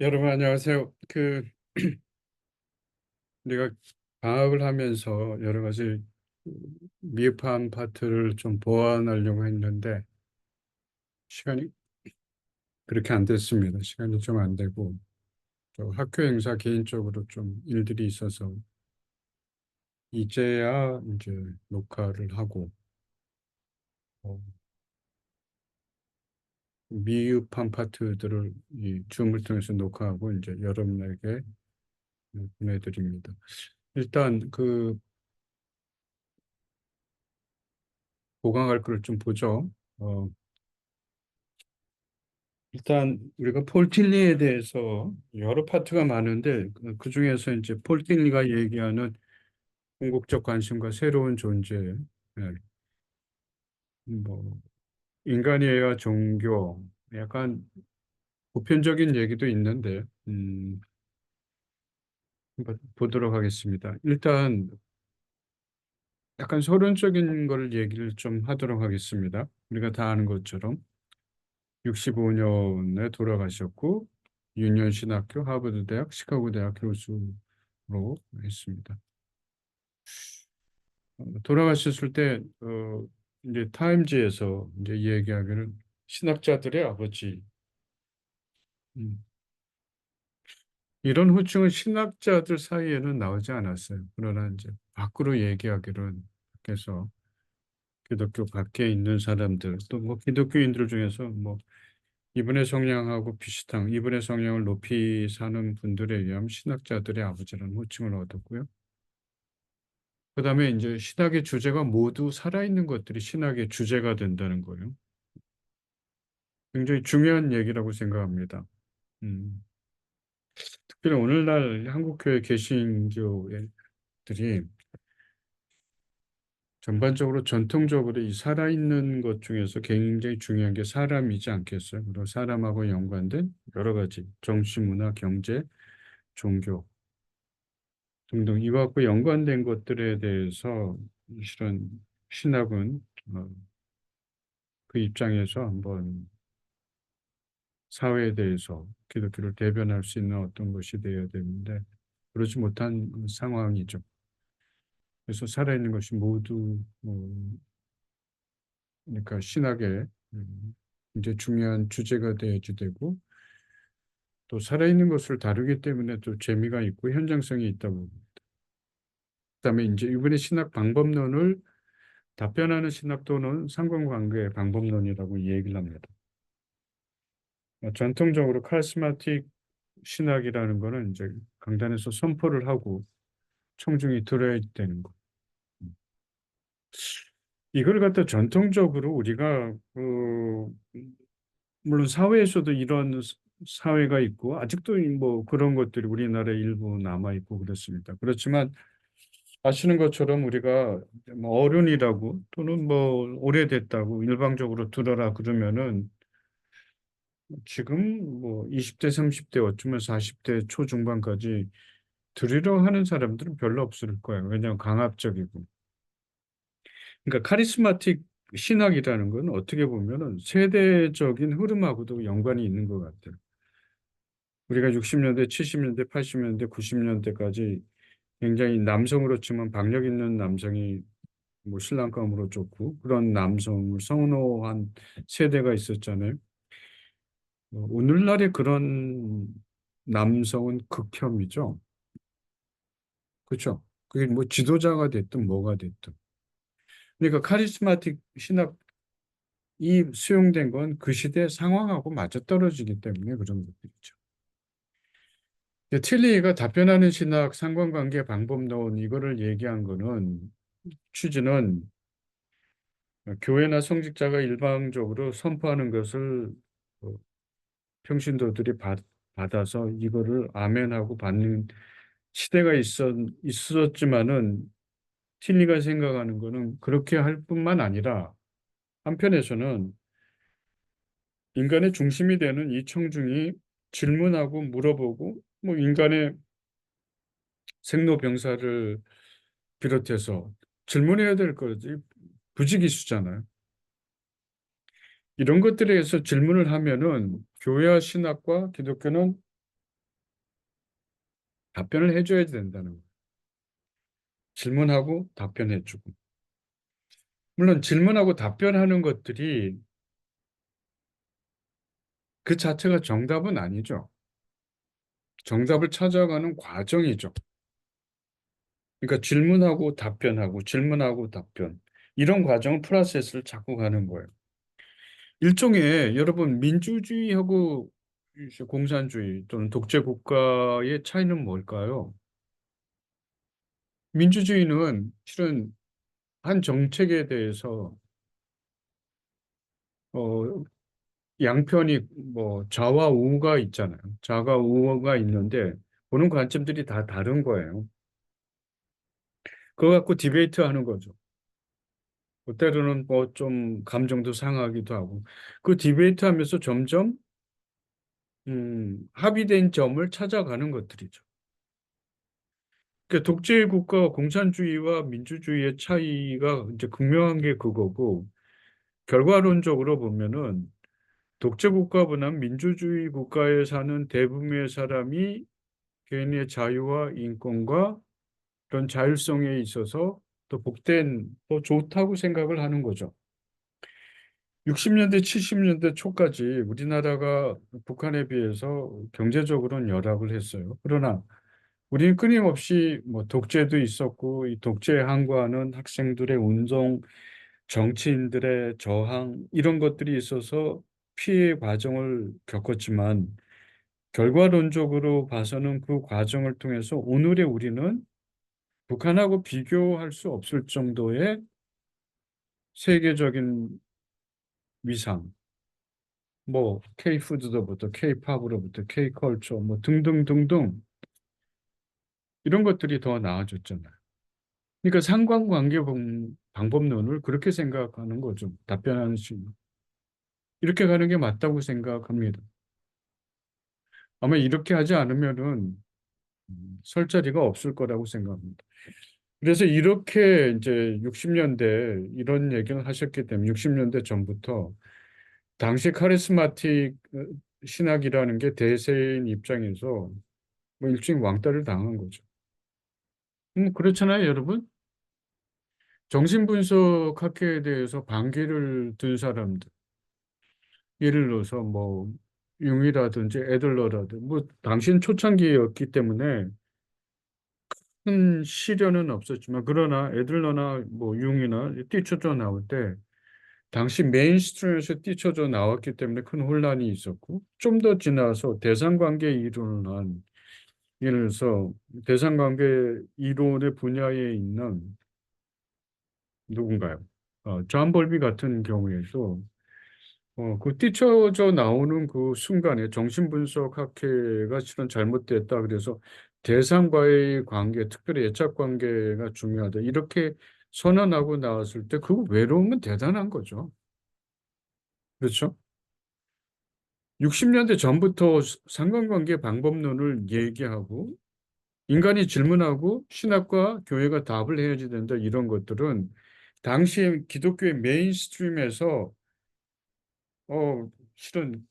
여러분 안녕하세요. 우리가 방학을 하면서 여러 가지 미흡한 파트를 좀 보완하려고 했는데 시간이 그렇게 안 됐습니다. 시간이 좀 안 되고 또 학교 행사 개인적으로 좀 일들이 있어서 이제야 이제 녹화를 하고 어, 미흡한 파트들을 이 줌을 통해서 녹화하고 이제 여러분에게 보내드립니다. 일단 보강할 거를 좀 보죠. 어, 일단 우리가 폴 틸리에 대해서 여러 파트가 많은데 그중에서 이제 폴 틸리가 얘기하는 궁극적 관심과 새로운 존재, 예, 뭐 인간이에야 종교, 약간 보편적인 얘기도 있는데 한번 보도록 하겠습니다. 일단 약간 서론적인 걸 얘기를 좀 하도록 하겠습니다. 우리가 다 아는 것처럼 65년에 돌아가셨고 유니온 신학교, 하버드 대학, 시카고 대학 교수로 했습니다. 돌아가셨을 때 이제 타임지에서 이제 얘기하기를 신학자들의 아버지, 음, 이런 호칭은 신학자들 사이에는 나오지 않았어요. 그러나 이제 밖으로 얘기하기로는 밖에서 기독교 밖에 있는 사람들 또 뭐 기독교인들 중에서 뭐 이분의 성향하고 비슷한 이분의 성향을 높이 사는 분들에 의하면 신학자들의 아버지라는 호칭을 얻었고요. 그다음에 이제 신학의 주제가 모두 살아있는 것들이 신학의 주제가 된다는 거예요. 굉장히 중요한 얘기라고 생각합니다. 음. 특별히 오늘날 한국교회 개신교회들이 전반적으로 전통적으로 이 살아있는 것 중에서 굉장히 중요한 게 사람이지 않겠어요? 그리고 사람하고 연관된 여러 가지 정치, 문화, 경제, 종교 등등 이와 갖고 연관된 것들에 대해서 실은 신학은 그 입장에서 한번 사회에 대해서 기독교를 대변할 수 있는 어떤 것이 되어야 되는데 그렇지 못한 상황이죠. 그래서 살아있는 것이 모두 그러니까 신학의 굉장히 중요한 주제가 되어야지 되고 또 살아있는 것을 다루기 때문에 또 재미가 있고 현장성이 있다고. 그다음에 이제 이번에 신학 방법론을 답변하는 신학도는 상관관계 방법론이라고 얘기를 합니다. 전통적으로 카리스마틱 신학이라는 거는 이제 강단에서 선포를 하고 청중이 들어야 되는 거. 음. 이걸 갖다 전통적으로 우리가 물론 사회에서도 이런 사회가 있고 아직도 뭐 그런 것들이 우리나라에 일부 남아 있고 그렇습니다. 그렇지만 아시는 것처럼 우리가 뭐 어른이라고 또는 뭐 오래됐다고 일방적으로 들어라 그러면은 지금 뭐 20대, 30대 어쩌면 40대 초중반까지 들으려 하는 사람들은 별로 없을 거예요. 왜냐하면 강압적이고. 그러니까 카리스마틱 신학이라는 건 어떻게 보면은 세대적인 흐름하고도 연관이 있는 것 같아요. 우리가 60년대, 70년대, 80년대, 90년대까지 굉장히 남성으로 치면 박력 있는 남성이 뭐 신랑감으로 좋고 그런 남성을 선호한 세대가 있었잖아요. 오늘날의 그런 남성은 극혐이죠. 그렇죠? 그게 뭐 지도자가 됐든 뭐가 됐든. 그러니까 카리스마틱 신학이 수용된 건 그 시대 상황하고 맞아떨어지기 때문에 그런 것들이죠. 틸리가 답변하는 신학 상관관계 방법론 이거를 얘기한 거는 취지는 교회나 성직자가 일방적으로 선포하는 것을 어, 평신도들이 받아서 이거를 아멘하고 받는 시대가 있었지만은 틸리가 생각하는 거는 그렇게 할 뿐만 아니라 한편에서는 인간의 중심이 되는 이 청중이 질문하고 물어보고 뭐 인간의 생로병사를 비롯해서 질문해야 될 거지 부지기수잖아요. 이런 것들에 대해서 질문을 하면은 교회와 신학과 기독교는 답변을 해줘야 된다는 거예요. 질문하고 답변해주고. 물론 질문하고 답변하는 것들이 그 자체가 정답은 아니죠. 정답을 찾아가는 과정이죠. 그러니까 질문하고 답변하고 질문하고 답변. 이런 과정 프로세스를 자꾸 가는 거예요. 일종의 여러분 민주주의하고 공산주의 또는 독재 국가의 차이는 뭘까요? 민주주의는 실은 한 정책에 대해서 어, 양편이 뭐 좌와 우가 있잖아요. 좌가 우가 있는데 보는 관점들이 다 다른 거예요. 그거 갖고 디베이트 하는 거죠. 뭐 때로는 뭐 좀 감정도 상하기도 하고 그 디베이트 하면서 점점 합의된 점을 찾아가는 것들이죠. 그러니까 독재 국가와 공산주의와 민주주의의 차이가 이제 극명한 게 그거고 결과론적으로 보면은 독재 국가보다 민주주의 국가에 사는 대부분의 사람이 개인의 자유와 인권과 그런 자율성에 있어서 더 복된, 더 좋다고 생각을 하는 거죠. 60년대, 70년대 초까지 우리나라가 북한에 비해서 경제적으로는 열악을 했어요. 그러나 우리는 끊임없이 뭐 독재도 있었고 이 독재에 항거하는 학생들의 운동, 정치인들의 저항 이런 것들이 있어서 피해 과정을 겪었지만 결과론적으로 봐서는 그 과정을 통해서 오늘의 우리는 북한하고 비교할 수 없을 정도의 세계적인 위상, 뭐 K푸드로부터 K팝으로부터 K컬처 뭐 등등등등 이런 것들이 더 나아졌잖아요. 그러니까 상관관계 방법론을 그렇게 생각하는 거죠. 답변하는 식으로. 이렇게 가는 게 맞다고 생각합니다. 아마 이렇게 하지 않으면은 설 자리가 없을 거라고 생각합니다. 그래서 이렇게 이제 60년대 이런 얘기를 하셨기 때문에 60년대 전부터 당시 카리스마틱 신학이라는 게 대세인 입장에서 뭐 일종의 왕따를 당한 거죠. 그렇잖아요, 여러분. 정신분석학회에 대해서 반기를 든 사람들, 예를 들어서 뭐 융이라든지 애들러라든지 뭐 당시는 초창기였기 때문에 큰 시련은 없었지만 그러나 애들러나 뭐 융이나 뛰쳐져 나올 때 당시 메인스트림에서 뛰쳐져 나왔기 때문에 큰 혼란이 있었고 좀 더 지나서 대상관계 이론을 한 예를 들어서 대상관계 이론의 분야에 있는 누군가요? 존 볼비 같은 경우에도 그 뛰쳐져 나오는 그 순간에 정신분석학회가 실은 잘못됐다. 그래서 대상과의 관계, 특별히 애착관계가 중요하다. 이렇게 선언하고 나왔을 때 그 외로움은 대단한 거죠. 그렇죠? 60년대 전부터 상관관계 방법론을 얘기하고 인간이 질문하고 신학과 교회가 답을 해야지 된다. 이런 것들은 당시 기독교의 메인스트림에서 실은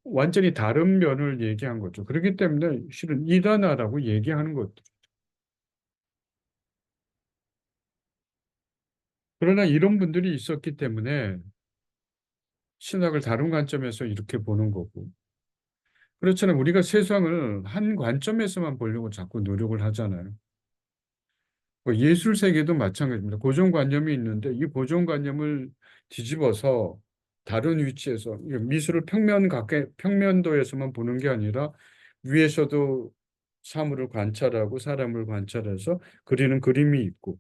완전히 다른 면을 얘기한 거죠. 그렇기 때문에 실은 이단화라고 얘기하는 것도. 그러나 이런 분들이 있었기 때문에 신학을 다른 관점에서 이렇게 보는 거고. 그렇잖아요. 우리가 세상을 한 관점에서만 보려고 자꾸 노력을 하잖아요. 뭐 예술 세계도 마찬가지입니다. 고정관념이 있는데 이 고정관념을 뒤집어서 다른 위치에서 미술을 평면도에서만 보는 게 아니라 위에서도 사물을 관찰하고 사람을 관찰해서 그리는 그림이 있고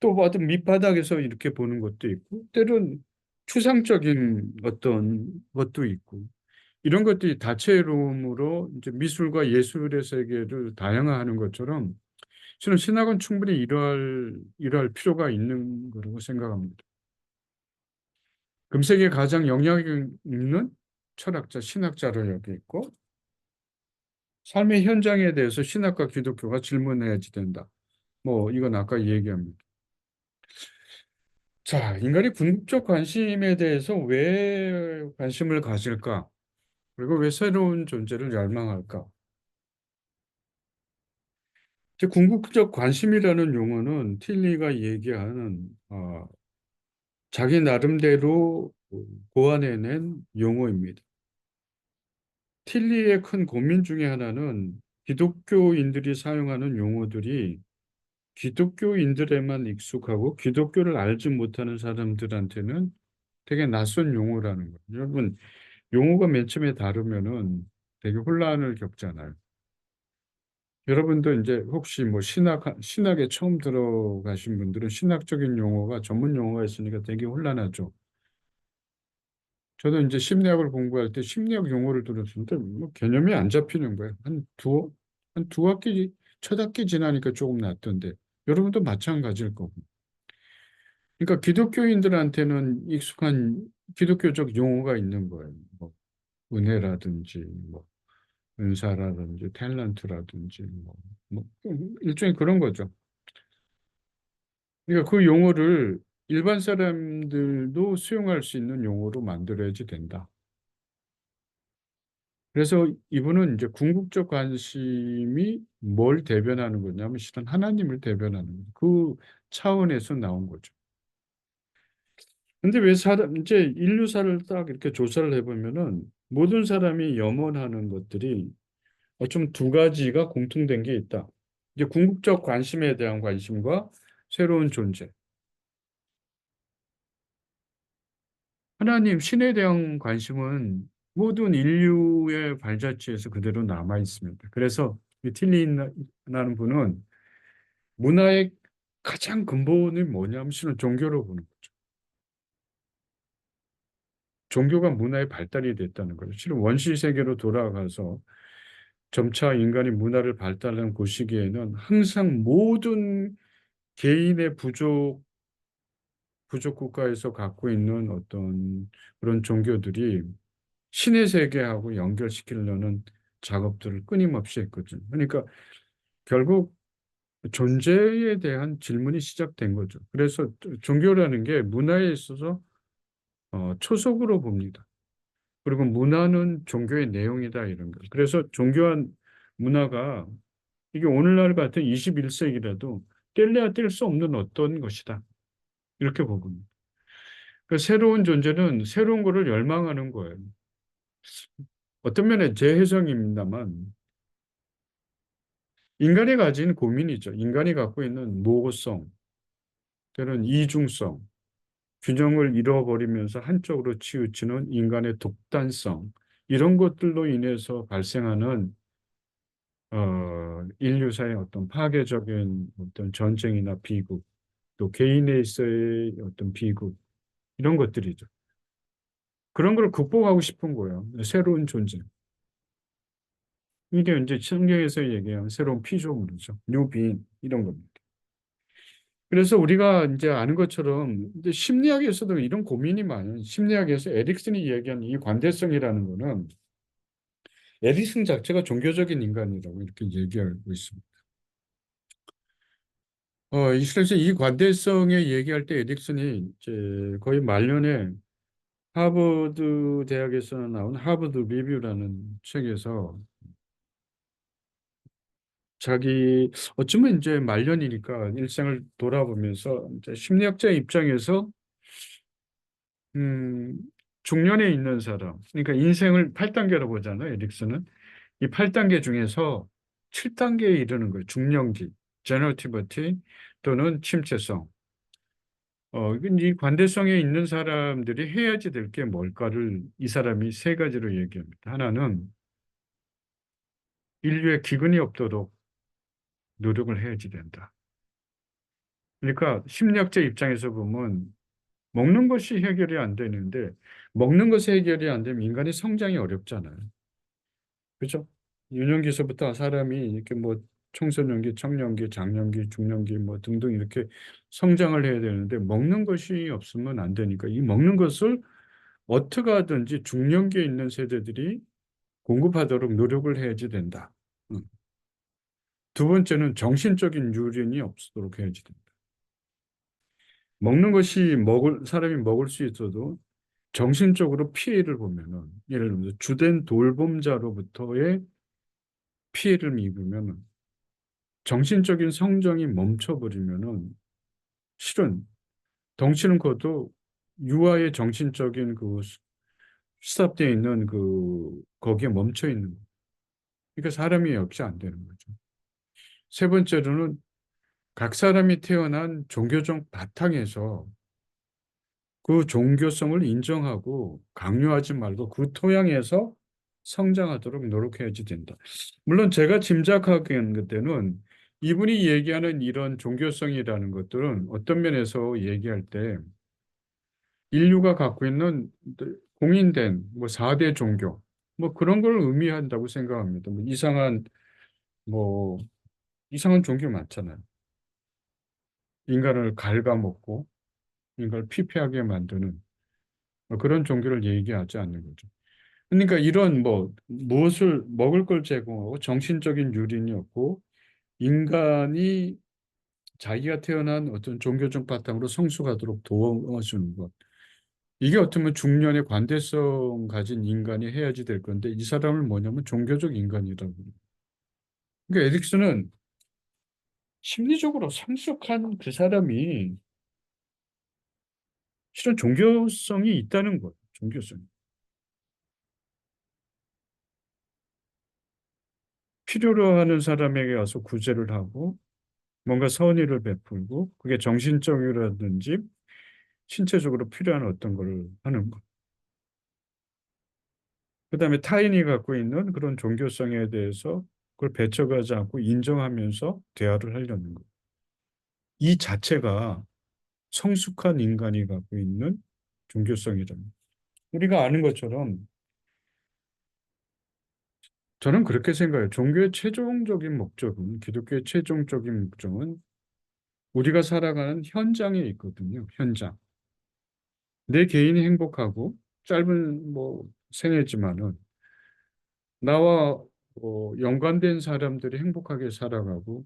또 어떤 밑바닥에서 이렇게 보는 것도 있고 때론 추상적인 어떤 것도 있고 이런 것들이 다채로움으로 이제 미술과 예술의 세계를 다양화하는 것처럼 저는 신학은 충분히 이러할 필요가 있는 거라고 생각합니다. 금세기에 가장 영향력 있는 철학자, 신학자로 여기 있고 삶의 현장에 대해서 신학과 기독교가 질문해야지 된다. 뭐 이건 아까 얘기합니다. 자, 인간이 궁극적 관심에 대해서 왜 관심을 가질까? 그리고 왜 새로운 존재를 열망할까? 이제 궁극적 관심이라는 용어는 틸리가 얘기하는 자기 나름대로 고안해낸 용어입니다. 틸리의 큰 고민 중에 하나는 기독교인들이 사용하는 용어들이 기독교인들에만 익숙하고 기독교를 알지 못하는 사람들한테는 되게 낯선 용어라는 거예요. 여러분, 용어가 맨 처음에 다루면은 되게 혼란을 겪잖아요. 여러분도 이제 혹시 뭐 신학에 처음 들어가신 분들은 신학적인 용어가 전문 용어가 있으니까 되게 혼란하죠. 저도 이제 심리학을 공부할 때 심리학 용어를 들었는데 뭐 개념이 안 잡히는 거예요. 한 두 학기, 첫 학기 지나니까 조금 낫던데 여러분도 마찬가지일 거고. 그러니까 기독교인들한테는 익숙한 기독교적 용어가 있는 거예요. 뭐 은혜라든지 뭐 은사라든지 탤런트라든지 뭐 일종의 그런 거죠. 그러니까 그 용어를 일반 사람들도 수용할 수 있는 용어로 만들어야지 된다. 그래서 이분은 이제 궁극적 관심이 뭘 대변하는 거냐면 실은 하나님을 대변하는 거예요. 그 차원에서 나온 거죠. 근데 왜 이제 인류사를 딱 이렇게 조사를 해보면은 모든 사람이 염원하는 것들이 좀 두 가지가 공통된 게 있다. 이제 궁극적 관심에 대한 관심과 새로운 존재. 하나님, 신에 대한 관심은 모든 인류의 발자취에서 그대로 남아 있습니다. 그래서 이 틸리라는 분은 문화의 가장 근본이 뭐냐면 실은 종교로 보는 거죠. 종교가 문화의 발달이 됐다는 거죠. 실은 원시 세계로 돌아가서 점차 인간이 문화를 발달한 그 시기에는 항상 모든 개인의 부족 국가에서 갖고 있는 어떤 그런 종교들이 신의 세계하고 연결시키려는 작업들을 끊임없이 했거든요. 그러니까 결국 존재에 대한 질문이 시작된 거죠. 그래서 종교라는 게 문화에 있어서 초석으로 봅니다. 그리고 문화는 종교의 내용이다 이런 거. 그래서 종교한 문화가 이게 오늘날 같은 21세기라도 뗄래야 뗄 수 없는 어떤 것이다. 이렇게 보거든요. 그 새로운 존재는 새로운 거를 열망하는 거예요. 어떤 면에 제 해석입니다만 인간이 가진 고민이죠. 인간이 갖고 있는 모호성, 때로는 이중성, 균형을 잃어버리면서 한쪽으로 치우치는 인간의 독단성, 이런 것들로 인해서 발생하는 인류사의 어떤 파괴적인 어떤 전쟁이나 비극, 또 개인에 있어의 어떤 비극, 이런 것들이죠. 그런 걸 극복하고 싶은 거예요. 새로운 존재. 이게 이제 성경에서 얘기하는 새로운 피조물이죠. 뉴비인 이런 겁니다. 그래서 우리가 이제 아는 것처럼 이제 심리학에서도 이런 고민이 많아요. 심리학에서 에릭슨이 얘기한 이 관대성이라는 거는 에릭슨 자체가 종교적인 인간이라고 이렇게 얘기하고 있습니다. 그래서 이 관대성에 얘기할 때 에릭슨이 이제 거의 말년에 하버드 대학에서 나온 하버드 리뷰라는 책에서 자기 어쩌면 이제 말년이니까 일생을 돌아보면서 이제 심리학자 입장에서 음, 중년에 있는 사람, 그러니까 인생을 8단계로 보잖아요, 에릭슨은. 이 8단계 중에서 7단계에 이르는 거예요. 중년기, 제너티버티 또는 침체성. 이 관대성에 있는 사람들이 해야지 될 게 뭘까를 이 사람이 세 가지로 얘기합니다. 하나는 인류의 기근이 없도록 노력을 해야지 된다. 그러니까 심리학자 입장에서 보면 먹는 것이 해결이 안 되는데 먹는 것이 해결이 안 되면 인간의 성장이 어렵잖아요. 그죠? 유년기서부터 사람이 이렇게 뭐 청소년기, 청년기, 장년기, 중년기 뭐 등등 이렇게 성장을 해야 되는데 먹는 것이 없으면 안 되니까 이 먹는 것을 어떻게 하든지 중년기에 있는 세대들이 공급하도록 노력을 해야지 된다. 음. 두 번째는 정신적인 유린이 없도록 해야지 된다. 먹는 것이 사람이 먹을 수 있어도 정신적으로 피해를 보면은 예를 들어서 주된 돌봄자로부터의 피해를 입으면 정신적인 성장이 멈춰버리면은 실은 덩치는 커도 유아의 정신적인 그 스탑되어 있는 거기에 멈춰 있는 거예요. 그러니까 사람이 역시 안 되는 거죠. 세 번째로는 각 사람이 태어난 종교적 바탕에서 그 종교성을 인정하고 강요하지 말고 그 토양에서 성장하도록 노력해야지 된다. 물론 제가 짐작하기에는 그때는 이분이 얘기하는 이런 종교성이라는 것들은 어떤 면에서 얘기할 때 인류가 갖고 있는 공인된 뭐 4대 종교 뭐 그런 걸 의미한다고 생각합니다. 뭐 이상한 종교 많잖아요. 인간을 갉아먹고 인간을 피폐하게 만드는 뭐 그런 종교를 얘기하지 않는 거죠. 그러니까 이런 뭐 무엇을 먹을 걸 제공하고 정신적인 유린이 없고 인간이 자기가 태어난 어떤 종교적 바탕으로 성숙하도록 도와주는 것. 이게 어쩌면 중년의 관대성 가진 인간이 해야지 될 건데 이 사람은 뭐냐면 종교적 인간이라고. 그러니까 에릭슨은 심리적으로 성숙한 그 사람이 실은 종교성이 있다는 거예요. 종교성이. 필요로 하는 사람에게 와서 구제를 하고 뭔가 선의를 베풀고 그게 정신적이라든지 신체적으로 필요한 어떤 걸 하는 것. 그다음에 타인이 갖고 있는 그런 종교성에 대해서 그걸 배척하지 않고 인정하면서 대화를 하려는 것. 이 자체가 성숙한 인간이 갖고 있는 종교성이랍니다. 우리가 아는 것처럼 저는 그렇게 생각해요. 종교의 최종적인 목적은 기독교의 최종적인 목적은 우리가 살아가는 현장에 있거든요. 현장. 내 개인이 행복하고 짧은 뭐 생애지만은 나와 연관된 사람들이 행복하게 살아가고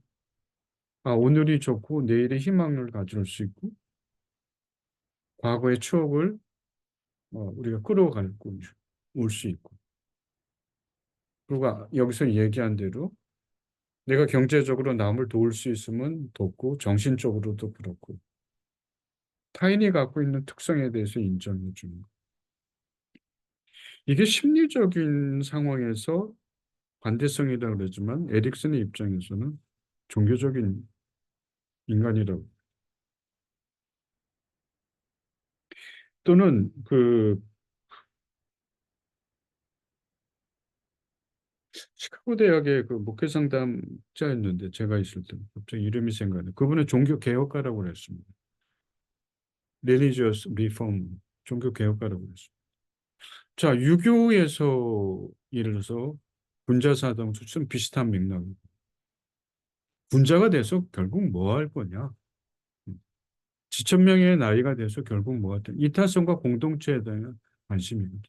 오늘이 좋고 내일의 희망을 가질 수 있고 과거의 추억을 우리가 끌어가고 올 수 있고 그리고 여기서 얘기한 대로 내가 경제적으로 남을 도울 수 있으면 돕고 정신적으로도 그렇고 타인이 갖고 있는 특성에 대해서 인정해 주는 거. 이게 심리적인 상황에서 관대성이라고 그러지만 에릭슨의 입장에서는 종교적인 인간이라고 또는 시카고 대학의 그 목회 상담자였는데 제가 있을 때 갑자기 이름이 생각나요. 그분은 종교 개혁가라고 그랬습니다. Religious Reform 종교 개혁가라고 그랬습니다. 자, 유교에서 예를 들어서 군자 사당도 비슷한 맥락이고 군자가 돼서 결국 뭐 할 거냐? 지천명의 나이가 돼서 결국 뭐 하든 이타성과 공동체에 대한 관심이거든.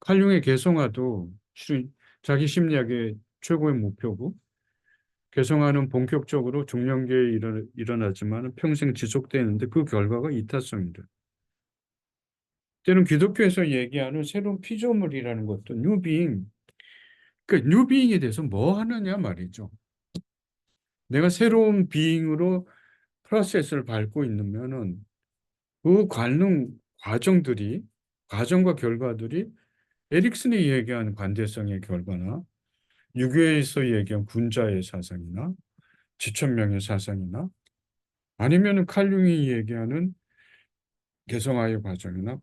칼융의 개성화도 실은 자기 심리학의 최고의 목표고 개성화는 본격적으로 중년기에 일어나지만 평생 지속되는데 그 결과가 이타성이래. 때는 기독교에서 얘기하는 새로운 피조물이라는 것도 뉴비잉, 그러니까 뉴비잉에 대해서 뭐 하느냐 말이죠. 내가 새로운 비잉으로 프로세스를 밟고 있으면은 그 과정과 결과들이 에릭슨이 얘기하는 관대성의 결과나 유교에서 얘기한 군자의 사상이나 지천명의 사상이나 아니면은 칼융이 얘기하는 개성화의 과정이나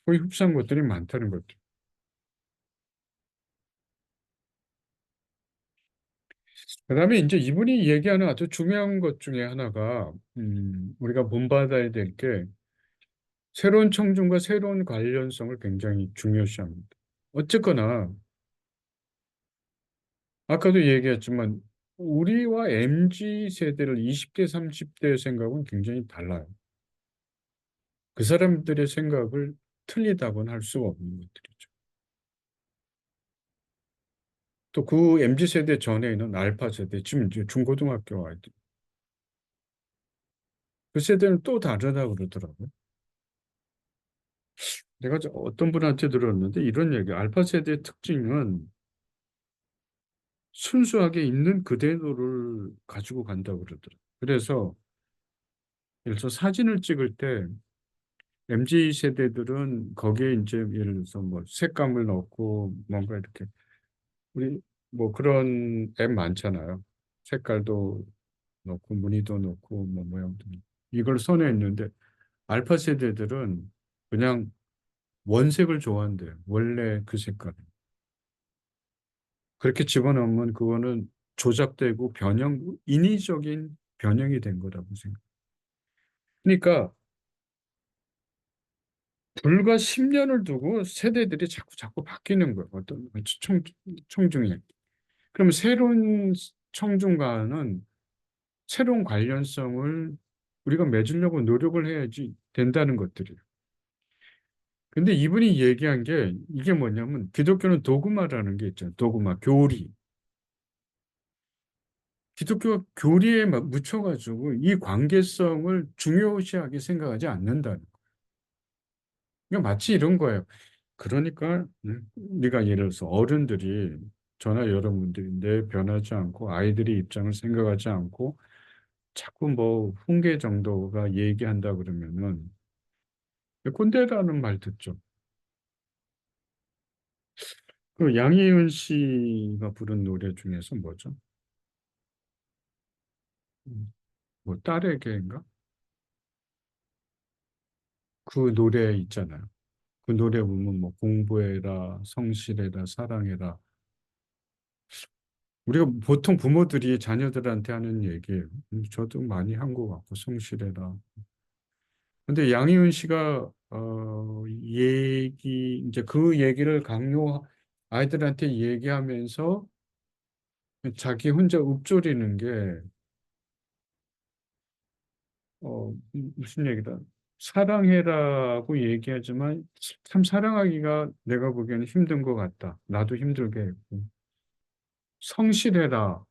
거의 흡사한 것들이 많다는 것들. 그다음에 이제 이분이 얘기하는 아주 중요한 것 중에 하나가 우리가 본받아야 될 게 새로운 청중과 새로운 관련성을 굉장히 중요시합니다. 어쨌거나 아까도 얘기했지만 우리와 MZ 세대를 20대, 30대 생각은 굉장히 달라요. 그 사람들의 생각을 틀리다고는 할 수가 없는 것들이죠. 또 그 MZ 세대 전에 있는 알파 세대, 지금 이제 중고등학교 아이들. 그 세대는 또 다르다고 그러더라고요. 내가 어떤 분한테 들었는데 이런 얘기, 알파 세대의 특징은 순수하게 있는 그대로를 가지고 간다고 그러더라고요. 그래서 예를 들어서 사진을 찍을 때 MZ 세대들은 거기에 인제 예를 들어서 뭐 색감을 넣고 뭔가 이렇게 우리 뭐 그런 앱 많잖아요. 색깔도 넣고 무늬도 넣고 뭐 모양도 넣고. 이걸 선호했는데 알파 세대들은 그냥 원색을 좋아한대요. 원래 그 색깔. 그렇게 집어넣으면 그거는 조작되고 인위적인 변형이 된 거라고 생각. 그러니까 불과 10 년을 두고 세대들이 자꾸 바뀌는 거예요, 어떤 청중에. 그러면 새로운 청중과는 새로운 관련성을 우리가 맺으려고 노력을 해야지 된다는 것들이에요. 근데 이분이 얘기한 게 이게 뭐냐면 기독교는 도그마라는 게 있잖아요. 도그마, 교리. 기독교가 교리에 막 묻혀 가지고 이 관계성을 중요시하게 생각하지 않는다는 거예요. 그러니까 마치 이런 거예요. 그러니까 우리가 예를 들어서 어른들이 저나 여러분들이 내 변하지 않고 아이들의 입장을 생각하지 않고 자꾸 뭐 훈계 정도가 얘기한다 그러면은 꼰대라는 말 듣죠. 그 양희은 씨가 부른 노래 중에서 뭐죠? 뭐 딸에게인가? 그 노래 있잖아요. 그 노래 보면 뭐 공부해라, 성실해라, 사랑해라. 우리가 보통 부모들이 자녀들한테 하는 얘기예요. 저도 많이 한 것 같고 성실해라. 근데 양희은 씨가 얘기 이제 그 얘기를 아이들한테 얘기하면서 자기 혼자 읊조리는 게 무슨 얘기다. 사랑해라고 얘기하지만 참 사랑하기가 내가 보기에는 힘든 것 같다. 나도 힘들게 했고. 성실해라.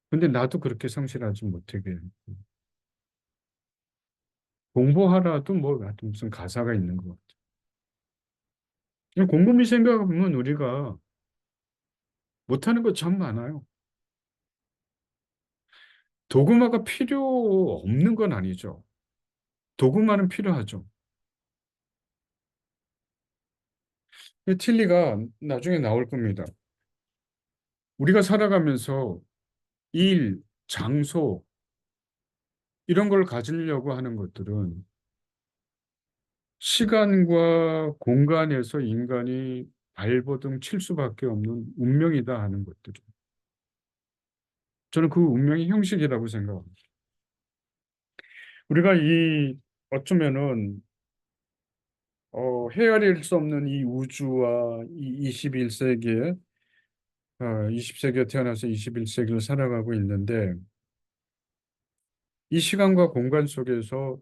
근데 나도 그렇게 성실하지 못하게 했고. 공부하라도 뭐 하여튼 무슨 가사가 있는 것 같아. 곰곰이 생각해 보면 우리가 못하는 거 참 많아요. 도구마가 필요 없는 건 아니죠. 도구마는 필요하죠. 이 틸리가 나중에 나올 겁니다. 우리가 살아가면서 일, 장소 이런 걸 가지려고 하는 것들은 시간과 공간에서 인간이 발버둥 칠 수밖에 없는 운명이다 하는 것들이 저는 그 운명의 형식이라고 생각합니다. 우리가 어쩌면은 헤아릴 수 없는 이 우주와 이 21 세기에 20 세기에 태어나서 21 세기를 살아가고 있는데 이 시간과 공간 속에서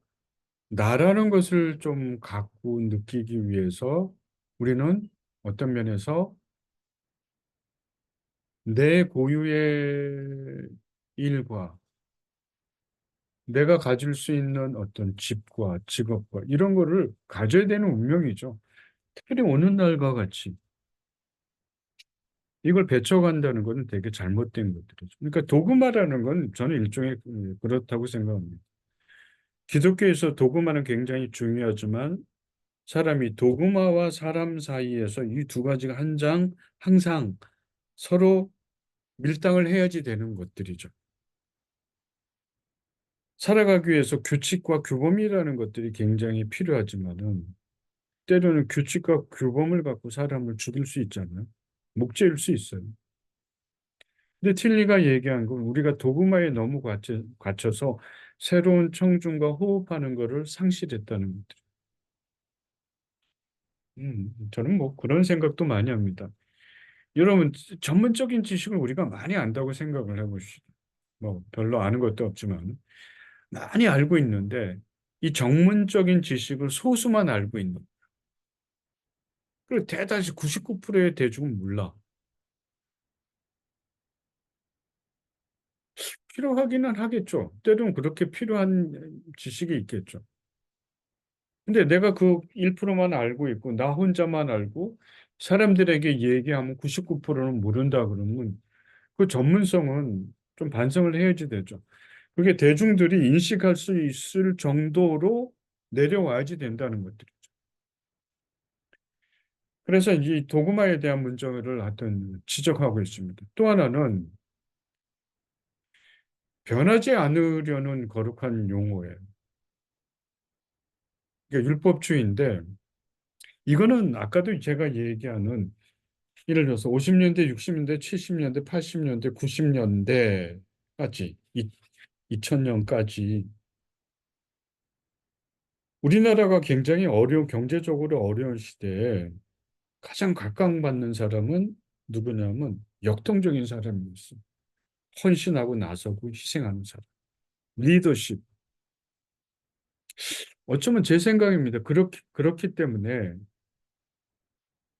나라는 것을 좀 갖고 느끼기 위해서 우리는 어떤 면에서 내 고유의 일과 내가 가질 수 있는 어떤 집과 직업과 이런 거를 가져야 되는 운명이죠. 특별히 오는 날과 같이 이걸 배척한다는 것은 되게 잘못된 것들이죠. 그러니까 도구마라는 건 저는 일종의 그렇다고 생각합니다. 기독교에서 도구마는 굉장히 중요하지만 사람이 도구마와 사람 사이에서 이 두 가지가 항상 서로 밀당을 해야지 되는 것들이죠. 살아가기 위해서 규칙과 규범이라는 것들이 굉장히 필요하지만은 때로는 규칙과 규범을 갖고 사람을 죽일 수 있잖아요. 목재일 수 있어요. 근데 틸리가 얘기한 건 우리가 도구마에 너무 갇혀서 새로운 청중과 호흡하는 거를 상실했다는 것들. 저는 뭐 그런 생각도 많이 합니다. 여러분 전문적인 지식을 우리가 많이 안다고 생각을 해 보시죠. 뭐 별로 아는 것도 없지만 많이 알고 있는데 이 전문적인 지식을 소수만 알고 있는 그리고 대다수 99%의 대중은 몰라. 필요하기는 하겠죠. 때로는 그렇게 필요한 지식이 있겠죠. 근데 내가 그 1%만 알고 있고 나 혼자만 알고 사람들에게 얘기하면 99%는 모른다 그러면 그 전문성은 좀 반성을 해야지 되죠. 그게 대중들이 인식할 수 있을 정도로 내려와야지 된다는 것들이죠. 그래서 이 도그마에 대한 문제를 하여튼 지적하고 있습니다. 또 하나는 변하지 않으려는 거룩한 용어예요. 그러니까 율법주의인데 이거는 아까도 제가 얘기하는 예를 들어서 50년대, 60년대, 70년대, 80년대, 90년대까지 2000년까지 우리나라가 굉장히 경제적으로 어려운 시대에 가장 각광받는 사람은 누구냐면 역동적인 사람이었어요. 헌신하고 나서고 희생하는 사람. 리더십. 어쩌면 제 생각입니다. 그렇기 때문에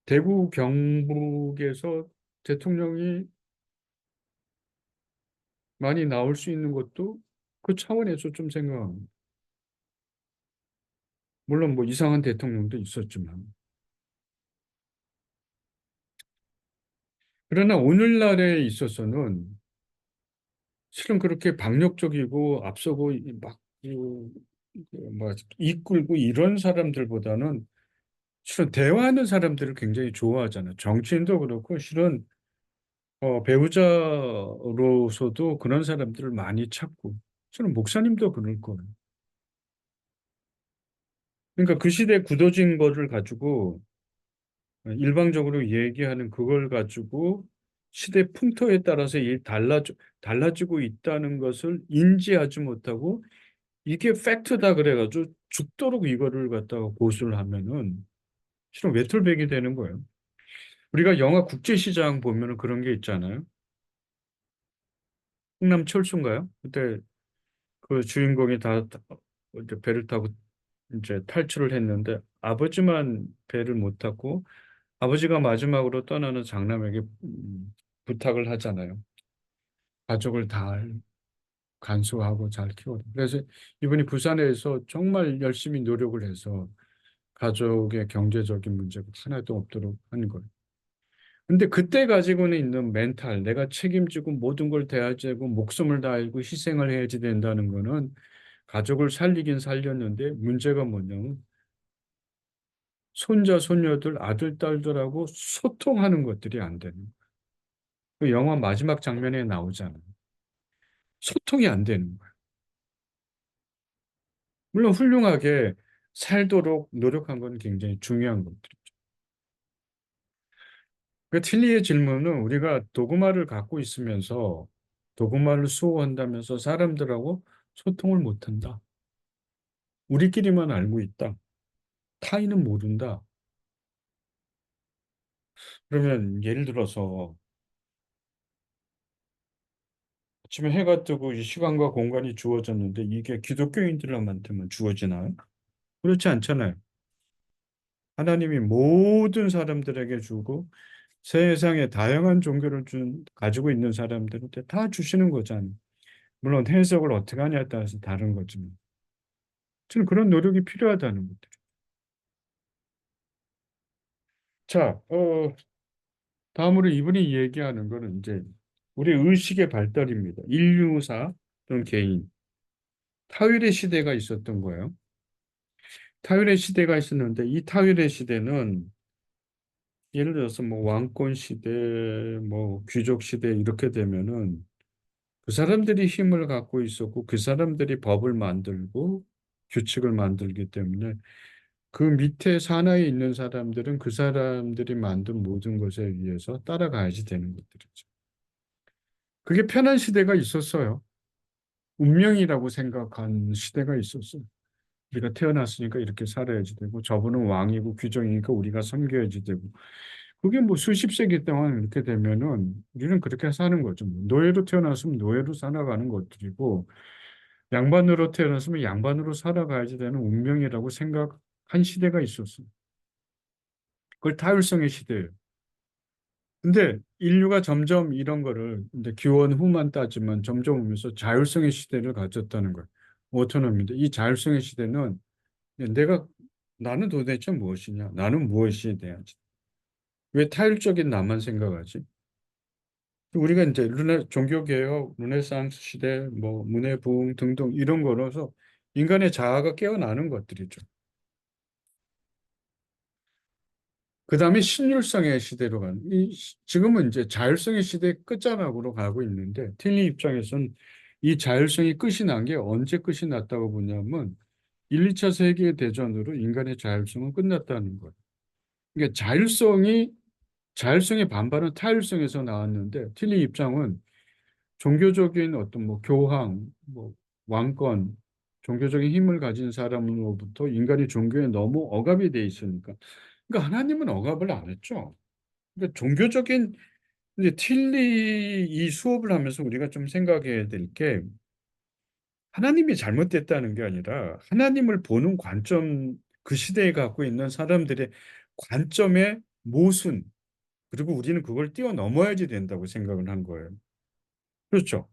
대구 경북에서 대통령이 많이 나올 수 있는 것도 그 차원에서 좀 생각합니다. 물론 뭐 이상한 대통령도 있었지만. 그러나 오늘날에 있어서는 실은 그렇게 박력적이고 앞서고 막, 막 이끌고 이런 사람들보다는 실은 대화하는 사람들을 굉장히 좋아하잖아요. 정치인도 그렇고 실은 배우자로서도 그런 사람들을 많이 찾고 실은 목사님도 그럴 거예요. 그러니까 그 시대에 굳어진 거를 가지고 일방적으로 얘기하는 그걸 가지고 시대 풍토에 따라서 달라지고 있다는 것을 인지하지 못하고 이게 팩트다 그래가지고 죽도록 이거를 갖다가 고수를 하면은 실은 외톨백이 되는 거예요. 우리가 영화 국제시장 보면은 그런 게 있잖아요. 흥남철수인가요? 그때 그 주인공이 다 이제 배를 타고 이제 탈출을 했는데 아버지만 배를 못 탔고 아버지가 마지막으로 떠나는 장남에게 부탁을 하잖아요. 가족을 다 간수하고 잘 키워라. 그래서 이분이 부산에서 정말 열심히 노력을 해서 가족의 경제적인 문제가 하나도 없도록 하는 거예요. 근데 그때 가지고는 있는 멘탈, 내가 책임지고 모든 걸 대하고 목숨을 다하고 희생을 해야지 된다는 거는 가족을 살리긴 살렸는데 문제가 뭐냐면 손자, 손녀들, 아들, 딸들하고 소통하는 것들이 안 되는 거예요. 그 영화 마지막 장면에 나오잖아요. 소통이 안 되는 거예요. 물론 훌륭하게 살도록 노력한 건 굉장히 중요한 것들이죠. 그 틸리의 질문은 우리가 도구마를 갖고 있으면서 도구마를 수호한다면서 사람들하고 소통을 못한다. 우리끼리만 알고 있다. 타인은 모른다. 그러면 예를 들어서 아침에 해가 뜨고 이 시간과 공간이 주어졌는데 이게 기독교인들한테만 주어지나요? 그렇지 않잖아요. 하나님이 모든 사람들에게 주고 세상에 다양한 종교를 가지고 있는 사람들한테 다 주시는 거잖아요. 물론 해석을 어떻게 하냐에 따라서 다른 거지만. 저는 그런 노력이 필요하다는 것들. 자, 다음으로 이분이 얘기하는 거는 이제 우리 의식의 발달입니다. 인류사 또는 개인. 타율의 시대가 있었던 거예요. 타율의 시대가 있었는데 이 타율의 시대는 예를 들어서 뭐 왕권 시대, 뭐 귀족 시대 이렇게 되면은 그 사람들이 힘을 갖고 있었고 그 사람들이 법을 만들고 규칙을 만들기 때문에 그 밑에 산하에 있는 사람들은 그 사람들이 만든 모든 것에 의해서 따라가야지 되는 것들이죠. 그게 편한 시대가 있었어요. 운명이라고 생각한 시대가 있었어요. 우리가 태어났으니까 이렇게 살아야지 되고 저분은 왕이고 귀정이니까 우리가 섬겨야지 되고 그게 뭐 수십 세기 동안 이렇게 되면은 우리는 그렇게 사는 거죠. 뭐 노예로 태어났으면 노예로 살아가는 것들이고 양반으로 태어났으면 양반으로 살아가야지 되는 운명이라고 생각한 시대가 있었어요. 그걸 타율성의 시대예요. 근데 인류가 점점 이런 거를 근데 기원 후만 따지면 점점 오면서 자율성의 시대를 가졌다는 거예요. 오토노미인데 이 자율성의 시대는 내가 나는 도대체 무엇이냐? 나는 무엇이 돼야지? 왜 타율적인 나만 생각하지? 우리가 이제 종교개혁, 르네상스 시대, 뭐 문해 부흥 등등 이런 거로서 인간의 자아가 깨어나는 것들이죠. 그다음에 신율성의 시대로 가는 지금은 이제 자율성의 시대 끝자락으로 가고 있는데 틸리 입장에서는 이 자율성이 끝이 난 게 언제 끝이 났다고 보냐면 1, 2차 세계 대전으로 인간의 자율성은 끝났다는 거예요. 그러니까 자율성의 반발은 타율성에서 나왔는데 틸리 입장은 종교적인 어떤 뭐 교황, 뭐 왕권, 종교적인 힘을 가진 사람으로부터 인간이 종교에 너무 억압이 돼 있으니까. 그러니까 하나님은 억압을 안 했죠. 그러니까 종교적인 이제 틸리 이 수업을 하면서 우리가 좀 생각해야 될 게 하나님이 잘못됐다는 게 아니라 하나님을 보는 관점 그 시대에 갖고 있는 사람들의 관점의 모순 그리고 우리는 그걸 뛰어넘어야지 된다고 생각을 한 거예요. 그렇죠.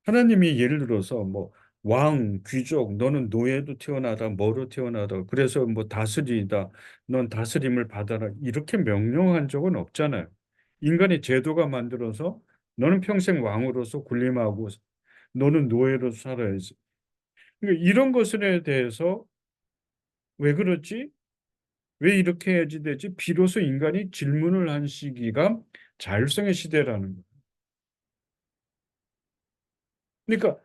하나님이 예를 들어서 뭐 왕, 귀족, 너는 노예로 태어나다, 뭐로 태어나다, 그래서 뭐 다스리다, 넌 다스림을 받아라, 이렇게 명령한 적은 없잖아요. 인간의 제도가 만들어서 너는 평생 왕으로서 군림하고 너는 노예로 살아야지. 그러니까 이런 것에 대해서 왜 그렇지? 왜 이렇게 해야지 되지? 비로소 인간이 질문을 한 시기가 자율성의 시대라는 거예요. 그러니까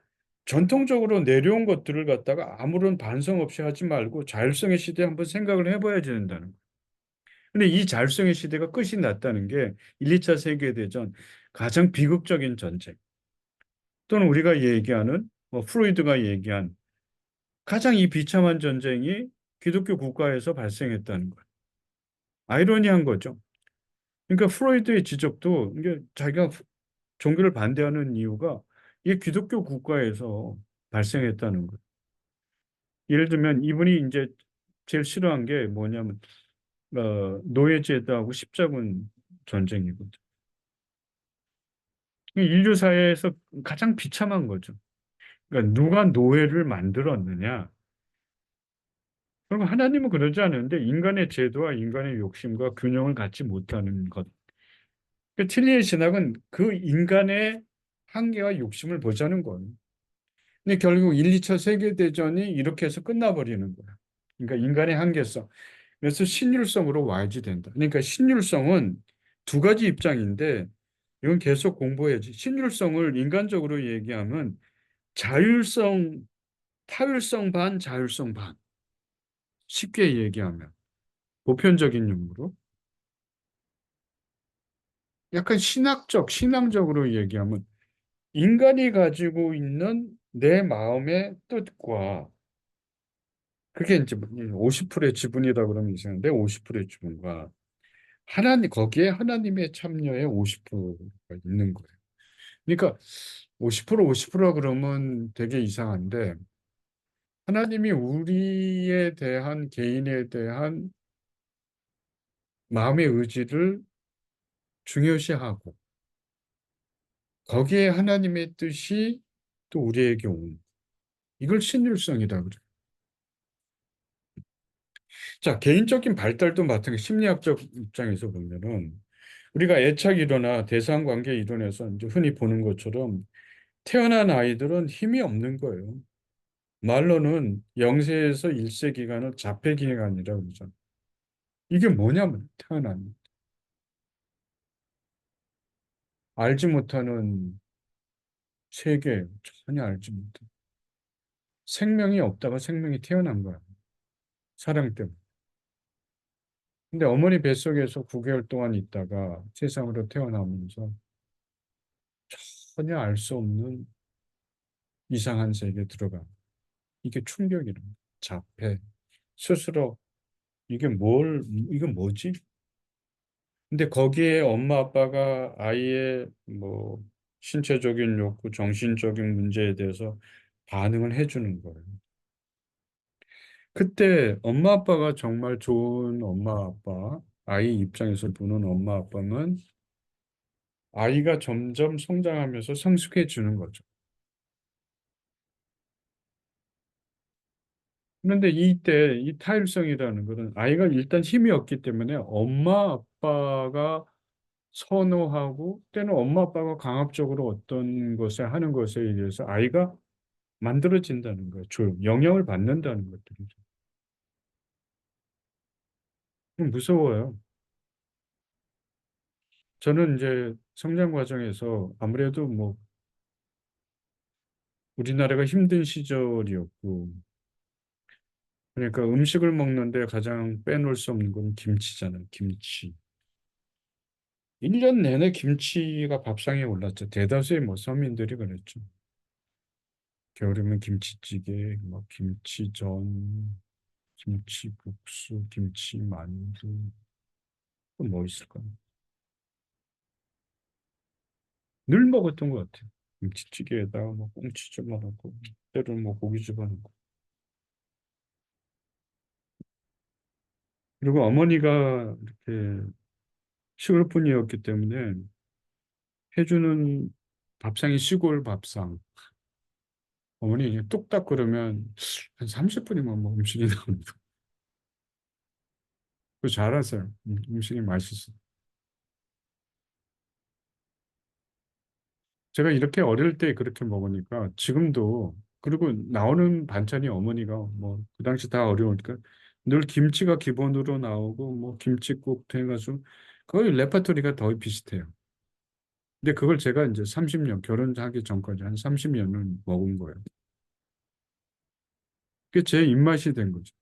전통적으로 내려온 것들을 갖다가 아무런 반성 없이 하지 말고 자율성의 시대에 한번 생각을 해봐야 된다는 거예요. 근데 이 자율성의 시대가 끝이 났다는 게 1, 2차 세계대전 가장 비극적인 전쟁 또는 우리가 얘기하는 뭐 프로이드가 얘기한 가장 이 비참한 전쟁이 기독교 국가에서 발생했다는 거예요. 아이러니한 거죠. 그러니까 프로이드의 지적도 이게 자기가 종교를 반대하는 이유가 이게 기독교 국가에서 발생했다는 거예요. 예를 들면 이분이 이제 제일 싫어한 게 뭐냐면 노예제도하고 십자군 전쟁이거든. 인류 사회에서 가장 비참한 거죠. 그러니까 누가 노예를 만들었느냐? 그럼 하나님은 그러지 않은데 인간의 제도와 인간의 욕심과 균형을 갖지 못하는 것. 그 틀리의 신학은 그 인간의 한계와 욕심을 보자는 거예요. 근데 결국 1, 2차 세계대전이 이렇게 해서 끝나버리는 거야. 그러니까 인간의 한계성. 그래서 신율성으로 와야지 된다. 그러니까 신율성은 두 가지 입장인데 이건 계속 공부해야지. 신율성을 인간적으로 얘기하면 자율성, 타율성 반, 자율성 반. 쉽게 얘기하면 보편적인 용어로. 약간 신앙적으로 얘기하면 인간이 가지고 있는 내 마음의 뜻과 그게 이제 50%의 지분이다 그러면 이상한데 50%의 지분과 거기에 하나님의 참여의 50%가 있는 거예요. 그러니까 50% 50% 그러면 되게 이상한데 하나님이 우리에 대한 개인에 대한 마음의 의지를 중요시하고 거기에 하나님의 뜻이 또 우리에게 온 이걸 신율성이다 그래요. 자, 개인적인 발달도 마찬가지 심리학적 입장에서 보면은 우리가 애착 이론이나 대상 관계 이론에서 이제 흔히 보는 것처럼 태어난 아이들은 힘이 없는 거예요. 말로는 0세에서 1세 기간을 자폐 기간이라고 그러죠. 이게 뭐냐면 태어난 알지 못하는 세계 전혀 알지 못해. 생명이 없다가 생명이 태어난 거야. 사랑 때문에. 근데 어머니 뱃속에서 9개월 동안 있다가 세상으로 태어나면서 전혀 알 수 없는 이상한 세계에 들어가. 이게 충격이라. 자폐. 스스로 이게 뭐지? 근데 거기에 엄마 아빠가 아이의 뭐 신체적인 욕구, 정신적인 문제에 대해서 반응을 해주는 거예요. 그때 엄마 아빠가 정말 좋은 엄마 아빠, 아이 입장에서 보는 엄마 아빠는 아이가 점점 성장하면서 성숙해 주는 거죠. 그런데 이때 이 타율성이라는 것은 아이가 일단 힘이 없기 때문에 엄마 아빠가 선호하고 때는 엄마 아빠가 강압적으로 어떤 것을 하는 것에 의해서 아이가 만들어진다는 거예요. 영향을 받는다는 것들이죠. 무서워요. 저는 이제 성장 과정에서 아무래도 뭐 우리나라가 힘든 시절이었고, 그러니까 음식을 먹는데 가장 빼놓을 수 없는 건 김치잖아요. 김치. 1년 내내 김치가 밥상에 올랐죠. 대다수의 뭐 서민들이 그랬죠. 겨울이면 김치찌개, 뭐 김치전, 김치국수, 김치만두, 또 뭐 있을까요? 늘 먹었던 것 같아요. 김치찌개에다가 뭐 꽁치 집어넣고, 때로는 뭐 고기 집어넣고. 그리고 어머니가 이렇게 시골분이었기 때문에 해주는 밥상이 시골 밥상. 어머니 그냥 뚝딱 그러면 한 30분이면 뭐 음식이 나옵니다. 그 잘하세요. 음식이 맛있어. 제가 이렇게 어릴 때 그렇게 먹으니까 지금도 그리고 나오는 반찬이 어머니가 뭐 그 당시 다 어려우니까 늘 김치가 기본으로 나오고 뭐 김치국 해가지고 거의 레파토리가 거의 비슷해요. 근데 그걸 제가 이제 30년 결혼하기 전까지 한 30년을 먹은 거예요. 그게 제 입맛이 된 거죠.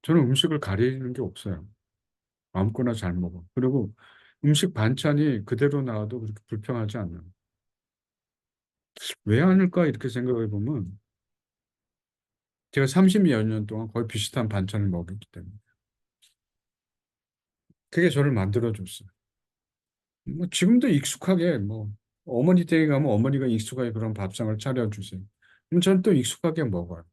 저는 음식을 가리는 게 없어요. 아무거나 잘 먹어. 그리고 음식 반찬이 그대로 나와도 그렇게 불평하지 않아요. 왜 아닐까 이렇게 생각해 보면 제가 30여 년 동안 거의 비슷한 반찬을 먹었기 때문에 그게 저를 만들어줬어요. 뭐 지금도 익숙하게 뭐 어머니 댁에 가면 어머니가 익숙하게 그런 밥상을 차려주세요. 그럼 저는 또 익숙하게 먹어요.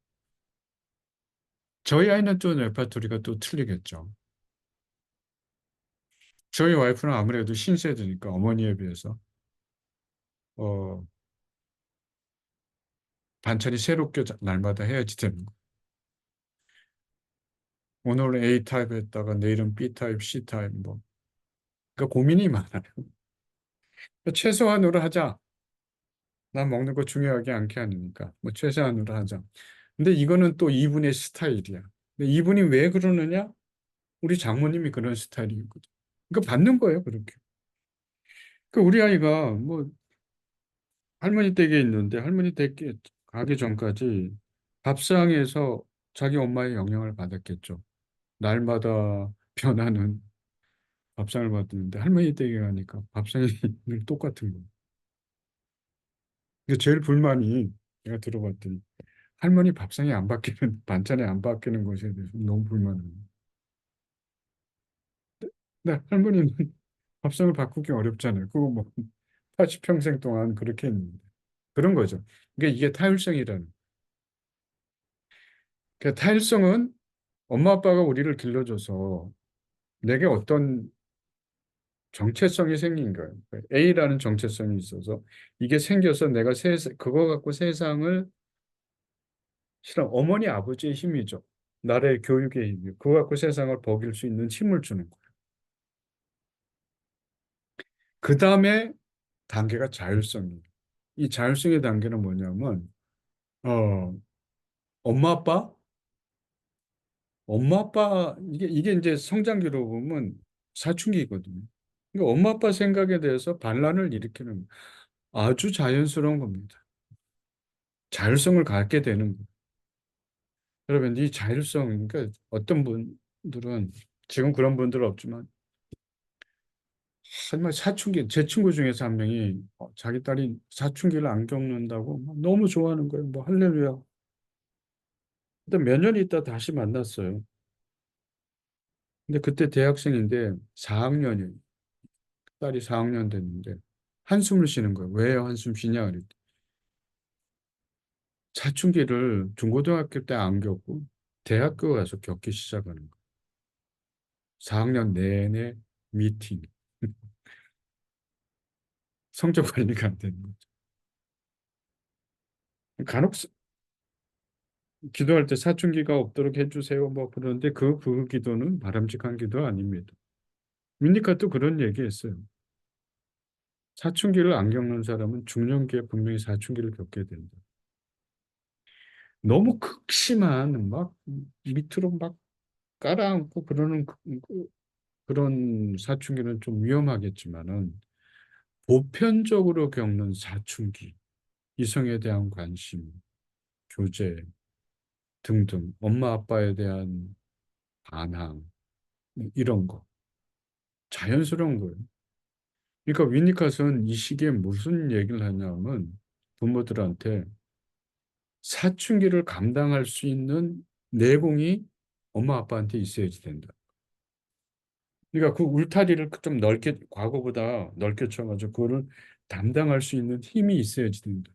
저희 아이는 또 레파토리가 또 틀리겠죠. 저희 와이프는 아무래도 신세대니까 어머니에 비해서 어, 반찬이 새롭게 날마다 해야지 되는 거. 오늘은 A 타입 했다가 내일은 B 타입, C 타입 뭐. 그러니까 고민이 많아요. 최소한으로 하자. 난 먹는 거 중요하게 않게 하니까 뭐 최소한으로 하자. 근데 이거는 또 이분의 스타일이야. 근데 이분이 왜 그러느냐? 우리 장모님이 그런 스타일이거든. 그러니까 받는 거예요, 그렇게. 그 우리 아이가 뭐 할머니 댁에 있는데 할머니 댁에 가기 전까지 밥상에서 자기 엄마의 영향을 받았겠죠. 날마다 변하는 밥상을 받는데 할머니 댁에 가니까 밥상이 늘 똑같은 거예요. 근데 제일 불만이 내가 들어봤더니 할머니 밥상이 안 바뀌는 반찬이 안 바뀌는 것에 대해서 너무 불만해요. 근데 할머니는 밥상을 바꾸기 어렵잖아요. 그거 뭐 80평생 동안 그렇게 했는데 그런 거죠. 그러니까 이게 타율성이라는. 그러니까 타율성은 엄마 아빠가 우리를 길러줘서 내게 어떤 정체성이 생긴 거예요. 그러니까 A라는 정체성이 있어서 이게 생겨서 내가 그거 갖고 세상을 실은 어머니 아버지의 힘이죠. 나라의 교육의 힘이 그거 갖고 세상을 먹일 수 있는 힘을 주는 거예요. 그 다음에 단계가 자율성이에요. 이 자율성의 단계는 뭐냐면 어, 엄마 아빠 엄마 아빠 이게 이제 성장기로 보면 사춘기거든요. 그러니까 엄마 아빠 생각에 대해서 반란을 일으키는 아주 자연스러운 겁니다. 자율성을 갖게 되는 거예요. 여러분 이 자율성 그러니까 어떤 분들은 지금 그런 분들은 없지만 정말 사춘기 제 친구 중에서 한 명이 자기 딸이 사춘기를 안 겪는다고 막 너무 좋아하는 거예요. 뭐 할렐루야. 근데 몇 년 있다 다시 만났어요. 근데 그때 대학생인데 4학년이에요. 딸이 4학년 됐는데 한숨을 쉬는 거예요. 왜 한숨 쉬냐 그랬더니 사춘기를 중고등학교 때 안 겪고 대학교 가서 겪기 시작하는 거예요. 4학년 내내 미팅, 성적 관리가 안 되는 거죠. 간혹 기도할 때 사춘기가 없도록 해주세요. 뭐 그러는데 그 기도는 바람직한 기도 아닙니다. 위니카도 그런 얘기했어요. 사춘기를 안 겪는 사람은 중년기에 분명히 사춘기를 겪게 된다. 너무 극심한 막 밑으로 막 깔아앉고 그러는 그런 사춘기는 좀 위험하겠지만은 보편적으로 겪는 사춘기, 이성에 대한 관심, 교제 등등, 엄마 아빠에 대한 반항, 이런 거 자연스러운 거예요. 그러니까 위니컷은 이 시기에 무슨 얘기를 하냐면 부모들한테 사춘기를 감당할 수 있는 내공이 엄마 아빠한테 있어야지 된다. 그러니까 그 울타리를 좀 넓게 과거보다 넓게 쳐가지고 그거를 담당할 수 있는 힘이 있어야지 된다.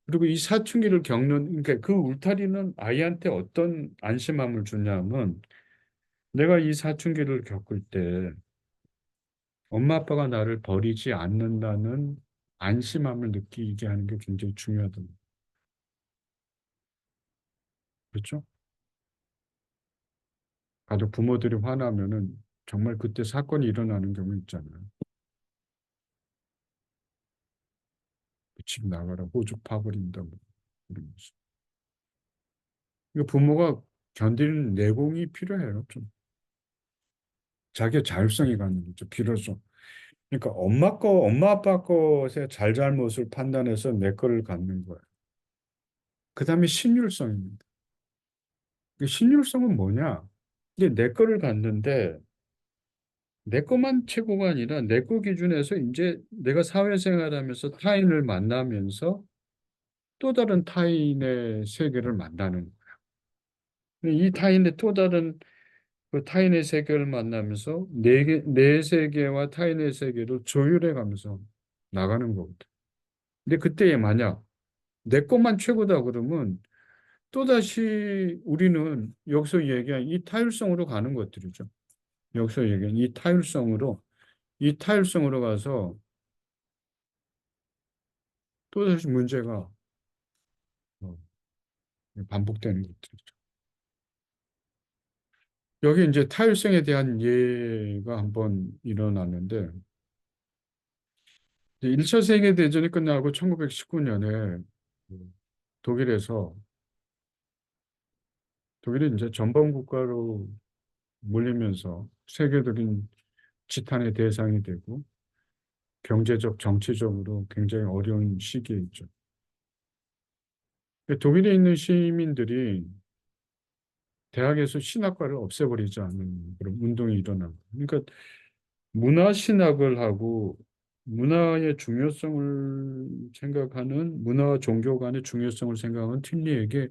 그리고 이 사춘기를 겪는 그러니까 그 울타리는 아이한테 어떤 안심함을 주냐면 내가 이 사춘기를 겪을 때 엄마 아빠가 나를 버리지 않는다는 안심함을 느끼게 하는 게 굉장히 중요하다. 그렇죠? 가족 부모들이 화나면은 정말 그때 사건이 일어나는 경우 있잖아요. 집 나가라, 호죽 파버린다, 뭐 이러면서. 이거 부모가 견디는 내공이 필요해요. 좀 자기의 자율성이 갖는 거죠. 비로소. 그러니까 엄마 아빠 것의 잘잘못을 판단해서 내 거를 갖는 거예요. 그다음에 신율성입니다. 그 신율성은 뭐냐? 이게 내 거를 갖는데 내 것만 최고가 아니라 내 거 기준에서 이제 내가 사회생활하면서 타인을 만나면서 또 다른 타인의 세계를 만나는 이 타인의 또 다른 그 타인의 세계를 만나면서 내 세계와 타인의 세계를 조율해 가면서 나가는 거거든. 근데 그때에 만약 내 것만 최고다 그러면 또다시 우리는 여기서 얘기한 이 타율성으로 가는 것들이죠. 여기서 얘기한 이 타율성으로 가서 또다시 문제가 어, 반복되는 것들이죠. 여기 이제 타율성에 대한 예가 한번 일어났는데 1차 세계대전이 끝나고 1919년에 독일에서 독일이 이제 전범 국가로 몰리면서 세계적인 지탄의 대상이 되고 경제적, 정치적으로 굉장히 어려운 시기에 있죠. 독일에 있는 시민들이 대학에서 신학과를 없애버리지 않는 그런 운동이 일어나고. 그러니까 문화 신학을 하고 문화의 중요성을 생각하는 문화와 종교 간의 중요성을 생각하는 틴리에게